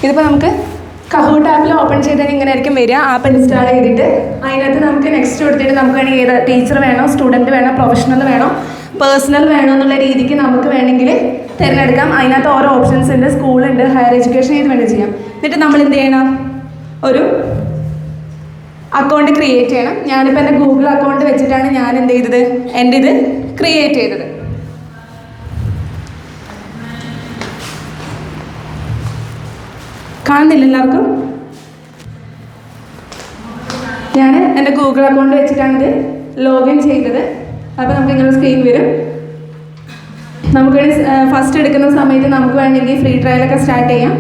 ഇതിപ്പോൾ നമുക്ക് കഹൂട്ട് ആപ്പിൽ ഓപ്പൺ ചെയ്താൽ ഇങ്ങനെ ആയിരിക്കും വരിക. ആപ്പ് ഇൻസ്റ്റാൾ ചെയ്തിട്ട് അതിനകത്ത് നമുക്ക് നെക്സ്റ്റ് കൊടുത്തിട്ട് നമുക്ക് വേണമെങ്കിൽ ഏത് ടീച്ചർ വേണോ, സ്റ്റുഡൻറ്റ് വേണോ, പ്രൊഫഷണൽ വേണോ, പേഴ്സണൽ വേണോ എന്നുള്ള രീതിക്ക് നമുക്ക് വേണമെങ്കിൽ തിരഞ്ഞെടുക്കാം. അതിനകത്ത് ഓരോ ഓപ്ഷൻസ് ഉണ്ട്. സ്കൂളുണ്ട്, ഹയർ എഡ്യൂക്കേഷൻ ഇത് വേണ്ടി ചെയ്യാം. എന്നിട്ട് നമ്മൾ എന്ത് ചെയ്യണം, ഒരു അക്കൗണ്ട് ക്രിയേറ്റ് ചെയ്യണം. ഞാനിപ്പോൾ എൻ്റെ ഗൂഗിൾ അക്കൗണ്ട് വെച്ചിട്ടാണ് ഞാൻ എന്ത് ചെയ്തത്, എൻ്റെ ഇത് ക്രിയേറ്റ് ചെയ്തത്. കാണുന്നില്ല എല്ലാവർക്കും? ഞാൻ എൻ്റെ ഗൂഗിൾ അക്കൗണ്ട് വെച്ചിട്ടാണിത് ലോഗിൻ ചെയ്തത്. അപ്പോൾ നമുക്ക് ഇങ്ങനെ സ്ക്രീൻ വരും. നമുക്ക് ഫസ്റ്റ് എടുക്കുന്ന സമയത്ത് നമുക്ക് വേണമെങ്കിൽ ഫ്രീ ട്രയലൊക്കെ സ്റ്റാർട്ട് ചെയ്യാം.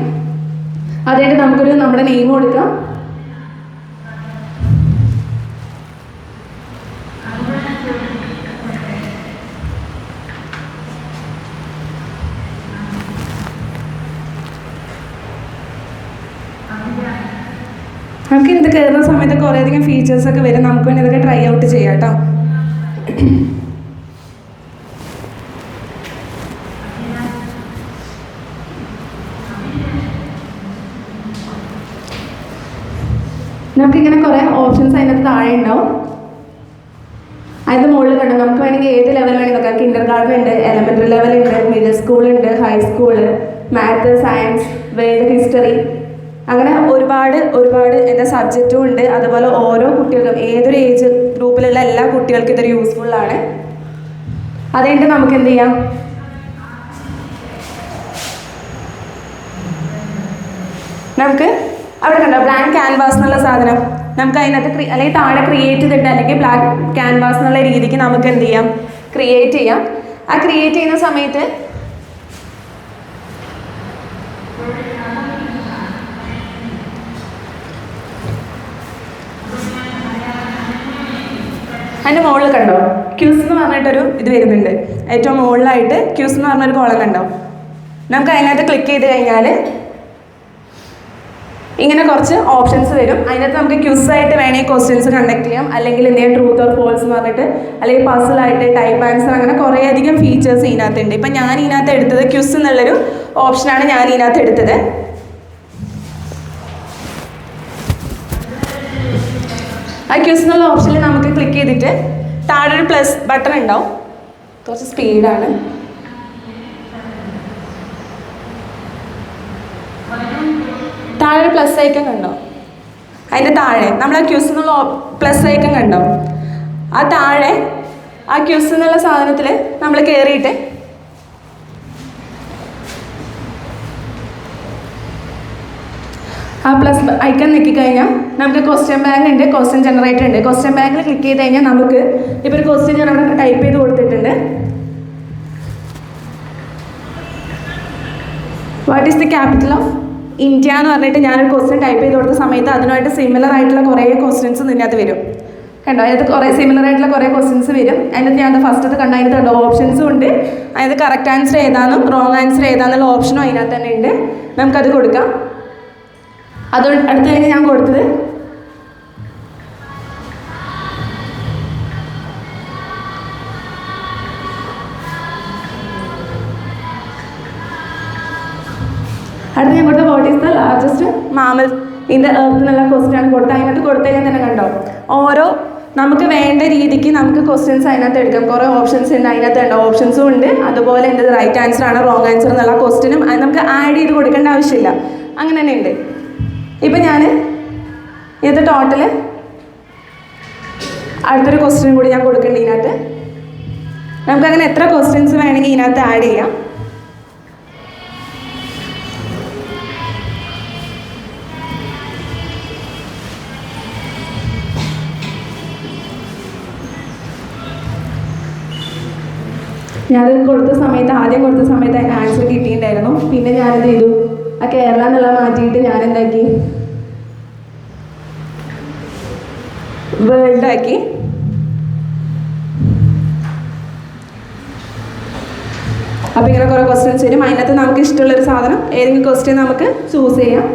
അതായിട്ട് നമുക്കൊരു നമ്മുടെ നെയിം കൊടുക്കാം. നമുക്ക് ഇത് കയറുന്ന സമയത്ത് കുറേയധികം ഫീച്ചേഴ്സൊക്കെ വരും. നമുക്ക് വേണ്ടി ഇതൊക്കെ ട്രൈ ഔട്ട് ചെയ്യാം കേട്ടോ. നമുക്കിങ്ങനെ കുറേ ഓപ്ഷൻസ് അതിനകത്ത് താഴെ ഉണ്ടാവും. അതിൻ്റെ മുകളിൽ കണ്ടോ, നമുക്ക് വേണമെങ്കിൽ ഏത് ലെവൽ വേണമെങ്കിൽ നോക്കാം. കിൻഡർ ഗാർഡൻ ഉണ്ട്, എലമെൻ്ററി ലെവലുണ്ട്, മിഡിൽ സ്കൂളുണ്ട്, high school, maths, science, world history, അങ്ങനെ ഒരുപാട് എന്താ സബ്ജക്റ്റും ഉണ്ട്. അതുപോലെ ഓരോ കുട്ടികൾക്കും ഏതൊരു ഏജ് ഗ്രൂപ്പിലുള്ള എല്ലാ കുട്ടികൾക്കും ഇതൊരു യൂസ്ഫുള്ളാണ്. അതുകൊണ്ട് നമുക്ക് എന്ത് ചെയ്യാം, നമുക്ക് അവിടെ കണ്ടോ ബ്ലാങ്ക് ക്യാൻവാസ് എന്നുള്ള സാധനം, നമുക്ക് അതിനകത്ത് അല്ലെങ്കിൽ താഴെ ക്രിയേറ്റ് ചെയ്തിട്ട് അല്ലെങ്കിൽ ബ്ലാക്ക് ക്യാൻവാസ് എന്നുള്ള രീതിക്ക് നമുക്ക് എന്ത് ചെയ്യാം, ക്രിയേറ്റ് ചെയ്യാം. ആ ക്രിയേറ്റ് ചെയ്യുന്ന സമയത്ത് അതിൻ്റെ മുകളിൽ കണ്ടോ ക്യൂസ് എന്ന് പറഞ്ഞിട്ടൊരു ഇത് വരുന്നുണ്ട്. ഏറ്റവും മുകളിലായിട്ട് ക്യൂസ് എന്ന് പറഞ്ഞൊരു കോളം കണ്ടോ. നമുക്ക് അതിനകത്ത് ക്ലിക്ക് ചെയ്ത് കഴിഞ്ഞാൽ ഇങ്ങനെ കുറച്ച് ഓപ്ഷൻസ് വരും. അതിനകത്ത് നമുക്ക് ക്യൂസായിട്ട് വേണമെങ്കിൽ ക്വസ്റ്റ്യൻസ് കണ്ടക്ട് ചെയ്യാം, അല്ലെങ്കിൽ എന്ത് ചെയ്യാം ട്രൂത്ത് ഓർ ഫോൾസ് എന്ന് പറഞ്ഞിട്ട്, അല്ലെങ്കിൽ പസിലായിട്ട് ടൈപ്പ് ആൻസർ, അങ്ങനെ കുറേ അധികം ഫീച്ചേഴ്സ് ഇതിനകത്തുണ്ട്. ഇപ്പം ഞാൻ ഇതിനകത്ത് എടുത്തത് ക്യൂസ് എന്നുള്ളൊരു ഓപ്ഷനാണ് ഞാൻ ഇതിനകത്ത് എടുത്തത്. ആ ക്യൂസ് എന്നുള്ള ഓപ്ഷനിൽ നമുക്ക് ക്ലിക്ക് ചെയ്തിട്ട് താഴെ ഒരു പ്ലസ് ബട്ടൺ ഉണ്ടാവും. കുറച്ച് സ്പീഡാണ്. താഴെ ഒരു പ്ലസ് ഐക്കൺ കണ്ടോ, അതിൻ്റെ താഴെ നമ്മൾ ആ ക്യൂസ് എന്നുള്ള പ്ലസ് ഐക്കൺ കണ്ടോ, ആ താഴെ ആ ക്യൂസ് എന്നുള്ള സാധനത്തിൽ നമ്മൾ കയറിയിട്ട് ആ പ്ലസ് ഐക്കൺ ഞെക്കിക്കഴിഞ്ഞാൽ നമുക്ക് ക്വസ്റ്റ്യൻ ബാങ്ക് ഉണ്ട്, ക്വസ്റ്റ്യൻ ജനറേറ്റർ ഉണ്ട്. ക്വസ്റ്റ്യൻ ബാങ്കിൽ ക്ലിക്ക് ചെയ്ത് കഴിഞ്ഞാൽ നമുക്ക് ഇപ്പോൾ ഒരു ക്വസ്റ്റ്യൻ ഞാൻ അവിടെ ടൈപ്പ് ചെയ്ത് കൊടുത്തിട്ടുണ്ട്. What is the capital of India എന്ന് പറഞ്ഞിട്ട് ഞാനൊരു ക്വസ്റ്റ്യൻ ടൈപ്പ് ചെയ്ത് കൊടുത്ത സമയത്ത് അതിനായിട്ട് സിമിലർ ആയിട്ടുള്ള കുറേ ക്വസ്റ്റ്യൻസ് ഇതിനകത്ത് വരും കണ്ടോ. അതിനകത്ത് കുറേ സിമിലർ ആയിട്ടുള്ള കുറേ ക്വസ്റ്റ്യൻസ് വരും. അതിനകത്ത് ഞാൻ ഫസ്റ്റത് കണ്ടോ, അതിനകത്ത് കണ്ടോ ഓപ്ഷൻസും ഉണ്ട്. അതിനകത്ത് കറക്റ്റ് ആൻസർ ഏതാണെന്നും റോങ് ആൻസർ ഏതാണെന്നുള്ള ഓപ്ഷനും അതിനകത്ത് തന്നെ ഉണ്ട്. നമുക്കത് കൊടുക്കാം. അത് അടുത്ത് കഴിഞ്ഞ് ഞാൻ കൊടുത്തത് അടുത്ത് ഞാൻ കൊടുത്ത what is the largest mammal in the earth എന്നുള്ള ക്വസ്റ്റ്യൻ ആണ് കൊടുത്തത്. അതിനകത്ത് കൊടുത്തു കഴിഞ്ഞാൽ തന്നെ കണ്ടോ ഓരോ നമുക്ക് വേണ്ട രീതിക്ക് നമുക്ക് ക്വസ്റ്റ്യൻസ് അതിനകത്ത് എടുക്കാം. കുറേ ഓപ്ഷൻസ് ഉണ്ട് അതിനകത്ത് കണ്ടോ, ഓപ്ഷൻസും ഉണ്ട്. അതുപോലെ എന്ത് റൈറ്റ് ആൻസർ ആണ് റോങ് ആൻസർ എന്നുള്ള ക്വസ്റ്റ്യനും അത് നമുക്ക് ആഡ് ചെയ്ത് കൊടുക്കേണ്ട ആവശ്യമില്ല. അങ്ങനെ തന്നെ ഉണ്ട്. ഇപ്പം ഞാൻ ഇത് ടോട്ടൽ അടുത്തൊരു ക്വസ്റ്റ്യൻ കൂടി ഞാൻ കൊടുക്കേണ്ട ഇതിനകത്ത്. നമുക്കങ്ങനെ എത്ര ക്വസ്റ്റ്യൻസ് വേണമെങ്കിൽ ഇതിനകത്ത് ആഡ് ചെയ്യാം. ഞാനത് കൊടുത്ത സമയത്ത് ആദ്യം കൊടുത്ത സമയത്ത് അതിന് ആൻസർ കിട്ടിയിട്ടുണ്ടായിരുന്നു. പിന്നെ ഞാനെന്ത് ചെയ്തു, ആ കേരള എന്നുള്ള മാറ്റിയിട്ട് ഞാനെന്താക്കി വേൾഡാക്കി. അപ്പോൾ ഇങ്ങനെ കുറേ ക്വസ്റ്റ്യൻസ് വരും. അതിനകത്ത് നമുക്ക് ഇഷ്ടമുള്ളൊരു സാധനം ഏതെങ്കിലും ക്വസ്റ്റ്യൻ നമുക്ക് ചൂസ് ചെയ്യാം.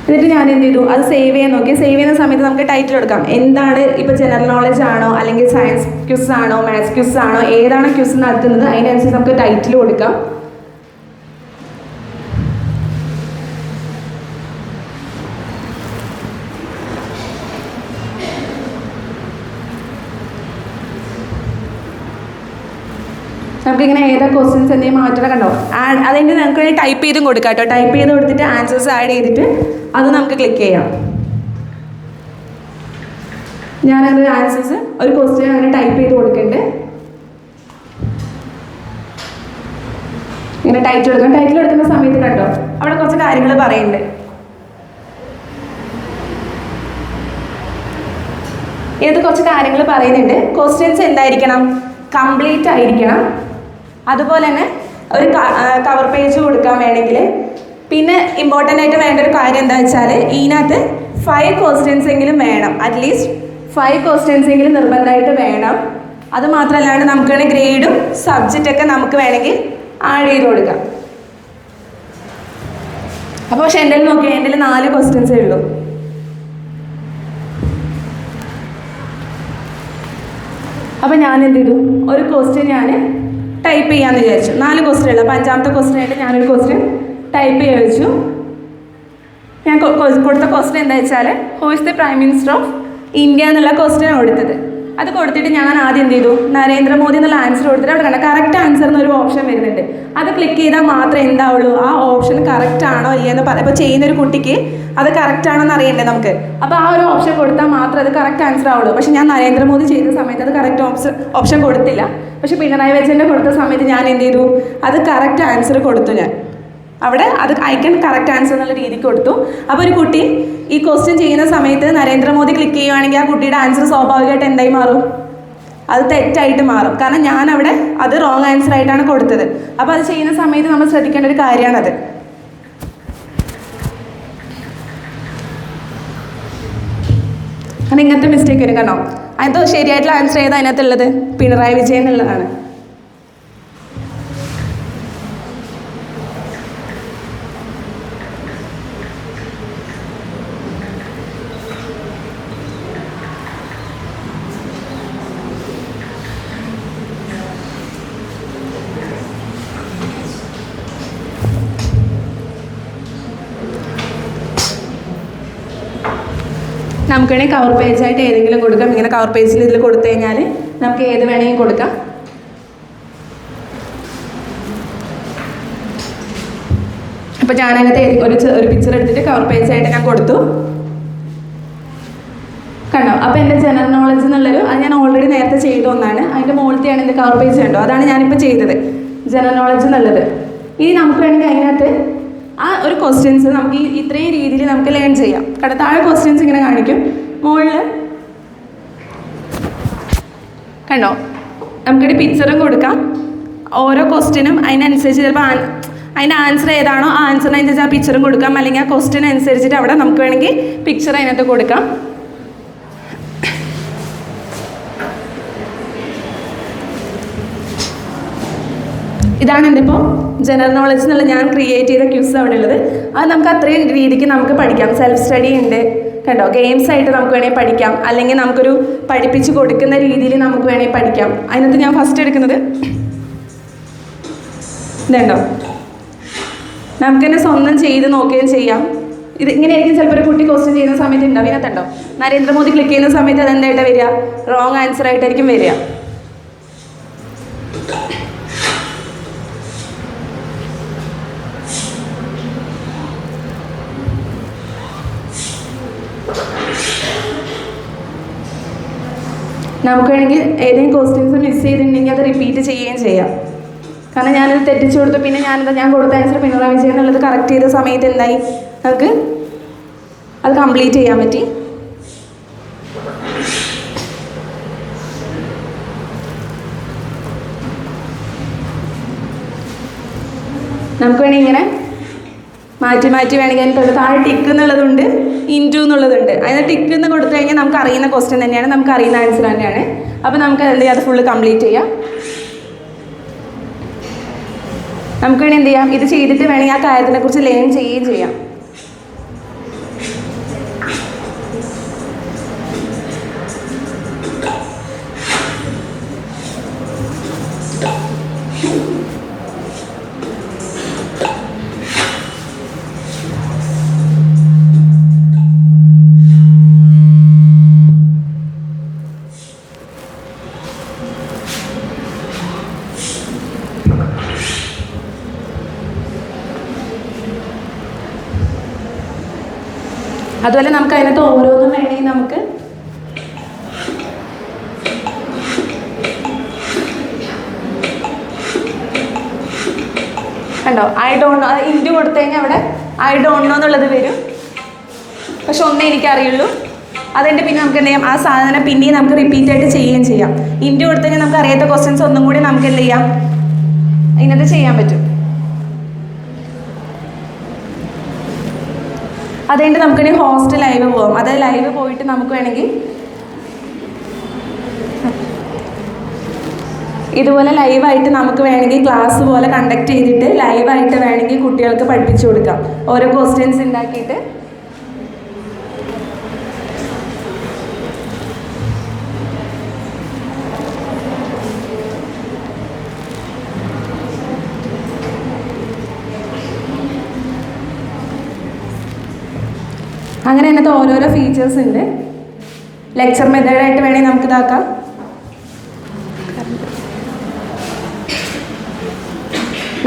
എന്നിട്ട് ഞാൻ എന്ത് ചെയ്തു, അത് സേവ് ചെയ്യാൻ നോക്കി. സേവ് ചെയ്യുന്ന സമയത്ത് നമുക്ക് ടൈറ്റിൽ കൊടുക്കാം. എന്താണ് ഇപ്പോൾ ജനറൽ നോളജ് ആണോ അല്ലെങ്കിൽ സയൻസ് ക്യൂസ് ആണോ മാത്സ് ക്യൂസ് ആണോ ഏതാണ് ക്യൂസ് നടത്തുന്നത് അതിനനുസരിച്ച് നമുക്ക് ടൈറ്റിൽ കൊടുക്കാം. നമുക്കിങ്ങനെ ഏതാ ക്വസ്റ്റ്യൻസ് എന്തെങ്കിലും മാറ്റണം കണ്ടോ. അതിൻ്റെ നമുക്ക് ടൈപ്പ് ചെയ്തും കൊടുക്കാം കേട്ടോ. ടൈപ്പ് ചെയ്ത് കൊടുത്തിട്ട് ആൻസേഴ്സ് ആഡ് ചെയ്തിട്ട് അത് നമുക്ക് ക്ലിക്ക് ചെയ്യാം. ഞാനത് ആൻസേഴ്സ് ഒരു ക്വസ്റ്റ്യൻ അങ്ങനെ ടൈപ്പ് ചെയ്ത് കൊടുക്കുന്നുണ്ട്. ഇങ്ങനെ ടൈറ്റിൽ എടുക്കണം. ടൈറ്റിൽ എടുക്കുന്ന സമയത്ത് കണ്ടോ അവിടെ കുറച്ച് കാര്യങ്ങൾ പറയുന്നുണ്ട്. ഇതിനകത്ത് കുറച്ച് കാര്യങ്ങൾ പറയുന്നുണ്ട്. ക്വസ്റ്റ്യൻസ് എന്തായിരിക്കണം? കംപ്ലീറ്റ് ആയിരിക്കണം. അതുപോലെ തന്നെ ഒരു കവർ പേജ് കൊടുക്കാൻ വേണമെങ്കിൽ. പിന്നെ ഇമ്പോർട്ടൻ്റ് ആയിട്ട് വേണ്ട ഒരു കാര്യം എന്താ വെച്ചാൽ ഇതിനകത്ത് 5 ക്വസ്റ്റ്യൻസ് എങ്കിലും വേണം. അറ്റ്ലീസ്റ്റ് 5 ക്വസ്റ്റ്യൻസ് എങ്കിലും നിർബന്ധമായിട്ട് വേണം. അത് മാത്രമല്ലാണ്ട് നമുക്ക് വേണമെങ്കിൽ ഗ്രേഡും സബ്ജക്റ്റൊക്കെ നമുക്ക് വേണമെങ്കിൽ ആഡ് ചെയ്ത് കൊടുക്കാം. അപ്പോൾ പക്ഷെ എൻ്റെ നോക്കിയാൽ എൻ്റെ 4 ക്വസ്റ്റ്യൻസേ ഉള്ളൂ. അപ്പോൾ ഞാൻ എന്ത് ചെയ്തു, ഒരു ക്വസ്റ്റ്യൻ ഞാൻ ടൈപ്പ് ചെയ്യാമെന്ന് വിചാരിച്ചു. 4 ക്വസ്റ്റ്യൻ ഉള്ളൂ. അപ്പോൾ 5ാമത്തെ ക്വസ്റ്റ്യൻ ആയിട്ട് ഞാനൊരു ക്വസ്റ്റ്യൻ ടൈപ്പ് ചെയ്യാൻ വെച്ചു. ഞാൻ കൊടുത്ത ക്വസ്റ്റ്യൻ എന്താ വെച്ചാൽ who is the prime minister of India എന്നുള്ള ക്വസ്റ്റ്യൻ കൊടുത്തത്. അത് കൊടുത്തിട്ട് ഞാൻ ആദ്യം എന്ത് ചെയ്തു, നരേന്ദ്രമോദി എന്നുള്ള ആൻസർ കൊടുത്തിട്ട് അവിടെ കണ്ട കറക്റ്റ് ആൻസർ എന്നൊരു ഓപ്ഷൻ വരുന്നുണ്ട്. അത് ക്ലിക്ക് ചെയ്താൽ മാത്രമേ എന്താവുള്ളൂ ആ ഓപ്ഷൻ കറക്റ്റ് ആണോ ഇല്ലയെന്ന് പറയാം. ഇപ്പോൾ ചെയ്യുന്നൊരു കുട്ടിക്ക് അത് കറക്റ്റ് ആണോ എന്ന് അറിയണ്ടേ നമുക്ക്. അപ്പോൾ ആ ഒരു ഓപ്ഷൻ കൊടുത്താൽ മാത്രമേ അത് കറക്റ്റ് ആൻസർ ആവുള്ളൂ. പക്ഷേ ഞാൻ നരേന്ദ്രമോദി ചെയ്ത സമയത്ത് അത് കറക്റ്റ് ഓപ്ഷൻ കൊടുത്തില്ല. പക്ഷേ പിണറായി വിജയൻ്റെ കൊടുത്ത സമയത്ത് ഞാൻ എന്ത് ചെയ്തു, അത് കറക്റ്റ് ആൻസർ കൊടുത്തു. ഞാൻ അവിടെ അത് ഐക്കൺ കറക്റ്റ് ആൻസർ എന്നുള്ള രീതിക്ക് കൊടുത്തു. അപ്പോൾ ഒരു കുട്ടി ഈ ക്വസ്റ്റ്യൻ ചെയ്യുന്ന സമയത്ത് നരേന്ദ്രമോദി ക്ലിക്ക് ചെയ്യുകയാണെങ്കിൽ ആ കുട്ടിയുടെ ആൻസർ സ്വാഭാവികമായിട്ട് എന്തായി മാറും, അത് തെറ്റായിട്ട് മാറും. കാരണം ഞാൻ അവിടെ അത് റോങ് ആൻസർ ആയിട്ടാണ് കൊടുത്തത്. അപ്പോൾ അത് ചെയ്യുന്ന സമയത്ത് നമ്മൾ ശ്രദ്ധിക്കേണ്ട ഒരു കാര്യമാണത്. കാരണം ഇങ്ങനത്തെ മിസ്റ്റേക്ക് വരും. കാരണം അതിനകത്ത് ശരിയായിട്ടുള്ള ആൻസർ ഏതാ അതിനകത്തുള്ളത്, പിണറായി വിജയൻ എന്നുള്ളതാണ്. നമുക്ക് വേണമെങ്കിൽ കവർ പേജായിട്ട് ഏതെങ്കിലും കൊടുക്കാം. ഇങ്ങനെ കവർ പേജിൽ ഇതിൽ കൊടുത്തു കഴിഞ്ഞാൽ നമുക്ക് ഏത് വേണമെങ്കിൽ കൊടുക്കാം. അപ്പോൾ ഞാനതിനകത്ത് ഒരു പിക്ചർ എടുത്തിട്ട് കവർ പേജായിട്ട് ഞാൻ കൊടുത്തു. കണ്ടോ. അപ്പോൾ എൻ്റെ ജനറൽ നോളജ് എന്നുള്ളൊരു അത് ഞാൻ ഓൾറെഡി നേരത്തെ ചെയ്ത ഒന്നാണ്. അതിൻ്റെ മുകളിലത്തെയാണ് എൻ്റെ കവർ പേജ് കണ്ടോ. അതാണ് ഞാനിപ്പോൾ ചെയ്തത്, ജനറൽ നോളജ് എന്നുള്ളത്. ഇനി നമുക്ക് വേണമെങ്കിൽ അതിനകത്ത് ആ ഒരു ക്വസ്റ്റ്യൻസ് നമുക്ക് ഇത്രയും രീതിയിൽ നമുക്ക് ലേൺ ചെയ്യാം. കാരണം താഴെ ക്വസ്റ്റ്യൻസ് ഇങ്ങനെ കാണിക്കും, മുകളിൽ കണ്ടോ നമുക്കൊരു പിക്ചറും കൊടുക്കാം. ഓരോ ക്വസ്റ്റ്യനും അതിനനുസരിച്ച് ചിലപ്പോൾ അതിൻ്റെ ആൻസർ ഏതാണോ ആ ആൻസറിനനുസരിച്ച് ആ പിക്ചറും കൊടുക്കാം. അല്ലെങ്കിൽ ആ ക്വസ്റ്റ്യൻ അനുസരിച്ചിട്ട് അവിടെ നമുക്ക് വേണമെങ്കിൽ പിക്ചർ അതിനകത്ത് കൊടുക്കാം. ഇതാണ് എൻ്റെ ഇപ്പോൾ ജനറൽ നോളജ് എന്നുള്ള ഞാൻ ക്രിയേറ്റ് ചെയ്ത ക്യൂസ് അവിടെ ഉള്ളത്. അത് നമുക്ക് അത്രയും രീതിക്ക് നമുക്ക് പഠിക്കാം. സെൽഫ് സ്റ്റഡി ഉണ്ട് കണ്ടോ. ഗെയിംസ് ആയിട്ട് നമുക്ക് വേണമെങ്കിൽ പഠിക്കാം. അല്ലെങ്കിൽ നമുക്കൊരു പഠിപ്പിച്ച് കൊടുക്കുന്ന രീതിയിൽ നമുക്ക് വേണമെങ്കിൽ പഠിക്കാം. അതിനകത്ത് ഞാൻ ഫസ്റ്റ് എടുക്കുന്നത് ഇതുണ്ടോ. നമുക്ക് തന്നെ സ്വന്തം ചെയ്ത് നോക്കുകയും ചെയ്യാം. ഇത് ഇങ്ങനെയായിരിക്കും ചിലപ്പോൾ ഒരു കുട്ടി ക്വസ്റ്റ്യൻ ചെയ്യുന്ന സമയത്ത് ഉണ്ടാവും. ഇതിനകത്തുണ്ടോ നരേന്ദ്രമോദി ക്ലിക്ക് ചെയ്യുന്ന സമയത്ത് അതെന്തായിട്ടാണ് വരിക, റോങ് ആൻസർ ആയിട്ടായിരിക്കും വരിക. നമുക്ക് വേണമെങ്കിൽ ഏതെങ്കിലും ക്വസ്റ്റ്യൻസ് മിസ് ചെയ്തിട്ടുണ്ടെങ്കിൽ അത് റിപ്പീറ്റ് ചെയ്യുകയും ചെയ്യാം. കാരണം ഞാനത് തെറ്റിച്ചു കൊടുത്തു. പിന്നെ ഞാൻ കൊടുത്ത ആൻസർ പിണറായി വിജയൻ എന്നുള്ളത് കറക്റ്റ് ചെയ്ത സമയത്ത് എന്തായി, നമുക്ക് അത് കംപ്ലീറ്റ് ചെയ്യാൻ പറ്റി. നമുക്ക് വേണമെങ്കിൽ ഇങ്ങനെ മാറ്റി വേണമെങ്കിൽ അതിൻ്റെ താഴെ ടിക്ക് എന്നുള്ളതുണ്ട്, ഇൻറ്റു എന്നുള്ളതുണ്ട്. അതിന് ടിക്ക് എന്ന് കൊടുത്തു കഴിഞ്ഞാൽ നമുക്ക് അറിയുന്ന ക്വസ്റ്റ്യൻ തന്നെയാണ്, നമുക്ക് അറിയുന്ന ആൻസർ തന്നെയാണ്. അപ്പോൾ നമുക്ക് എന്ത് ചെയ്യാം, അത് ഫുള്ള് കംപ്ലീറ്റ് ചെയ്യാം. നമുക്ക് വേണമെങ്കിൽ എന്ത് ചെയ്യാം, ഇത് ചെയ്തിട്ട് വേണമെങ്കിൽ ആ കാര്യത്തിനെക്കുറിച്ച് ലേൺ ചെയ്യുകയും ചെയ്യാം. അതുപോലെ നമുക്ക് അതിനകത്ത് ഓരോന്നും വേണമെങ്കിൽ നമുക്ക് കണ്ടോ ഐ ഡോണ്ട് നോ ഇൻറ്റു കൊടുത്തു കഴിഞ്ഞാൽ അവിടെ ഐ ഡോണ്ട് നോ എന്നുള്ളത് വരും. പക്ഷെ ഒന്നേ എനിക്കറിയുള്ളൂ. അതിൻ്റെ പിന്നെ നമുക്ക് എന്ത് ചെയ്യാം, ആ സാധനം പിന്നെയും നമുക്ക് റിപ്പീറ്റ് ആയിട്ട് ചെയ്യുകയും ചെയ്യാം. ഇൻറ്റു കൊടുത്തു കഴിഞ്ഞാൽ നമുക്ക് അറിയാത്ത ക്വസ്റ്റ്യൻസ് ഒന്നും കൂടി നമുക്ക് എന്ത് ചെയ്യാം, ഇതിനകത്ത് ചെയ്യാൻ പറ്റും. അതുകൊണ്ട് നമുക്കിനി ഹോസ്റ്റ് ലൈവ് പോകാം. അത് ലൈവ് പോയിട്ട് നമുക്ക് വേണമെങ്കിൽ ഇതുപോലെ ലൈവായിട്ട് നമുക്ക് വേണമെങ്കിൽ ക്ലാസ് പോലെ കണ്ടക്ട് ചെയ്തിട്ട് ലൈവായിട്ട് വേണമെങ്കിൽ കുട്ടികൾക്ക് പഠിപ്പിച്ചു കൊടുക്കാം. ഓരോ ക്വസ്റ്റ്യൻസ് ഉണ്ടാക്കിയിട്ട് അങ്ങനെ അതിനകത്ത് ഓരോരോ ഫീച്ചേഴ്സ് ഉണ്ട്. ലെക്ചർ മെത്തേഡായിട്ട് വേണമെങ്കിൽ നമുക്ക് ഇതാക്കാം.